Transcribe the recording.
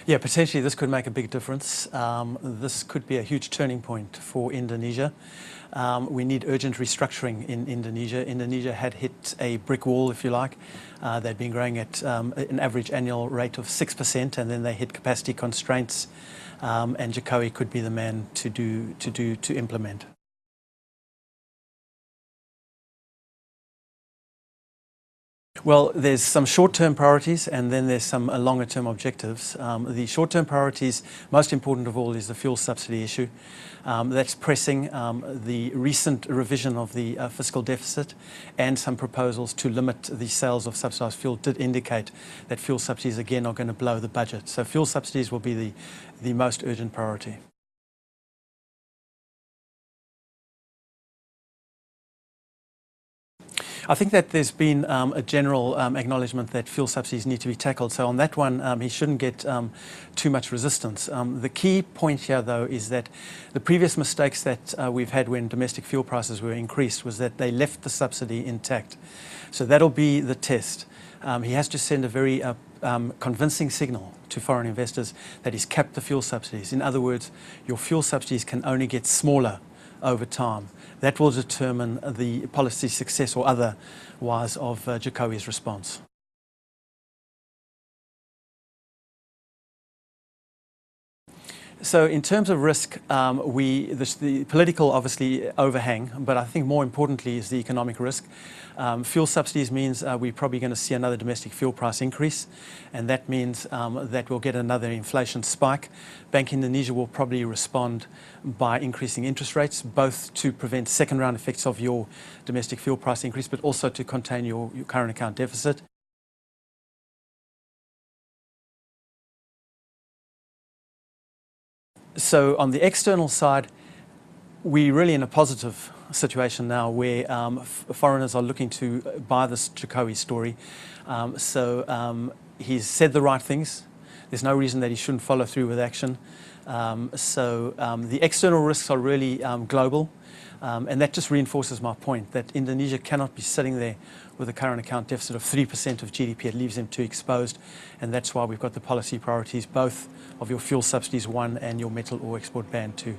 Yeah, potentially this could make a big difference. This could be a huge turning point for Indonesia. We need urgent restructuring in Indonesia. Indonesia had hit a brick wall, if you like. They'd been growing at an average annual rate of 6%, and then they hit capacity constraints, and Jokowi could be the man to implement. Well, there's some short-term priorities and then there's some longer-term objectives. The short-term priorities, most important of all, is the fuel subsidy issue. That's pressing. The recent revision of the fiscal deficit and some proposals to limit the sales of subsidised fuel did indicate that fuel subsidies again are going to blow the budget. So fuel subsidies will be the most urgent priority. I think that there's been a general acknowledgement that fuel subsidies need to be tackled. So on that one, he shouldn't get too much resistance. The key point here, though, is that the previous mistakes that we've had when domestic fuel prices were increased was that they left the subsidy intact. So that'll be the test. He has to send a very convincing signal to foreign investors that he's capped the fuel subsidies. In other words, your fuel subsidies can only get smaller over time. That will determine the policy success or otherwise of Jokowi's response. So in terms of risk, the political obviously overhang, but I think more importantly is the economic risk. Fuel subsidies means we're probably going to see another domestic fuel price increase, and that means that we'll get another inflation spike. Bank Indonesia will probably respond by increasing interest rates, both to prevent second round effects of your domestic fuel price increase, but also to contain your current account deficit. So on the external side, we're really in a positive situation now where foreigners are looking to buy this Jokowi story. He's said the right things. There's no reason that he shouldn't follow through with action. The external risks are really global, and that just reinforces my point that Indonesia cannot be sitting there with a current account deficit of 3% of GDP. It leaves them too exposed, and that's why we've got the policy priorities, both of your fuel subsidies 1 and your metal ore export ban 2.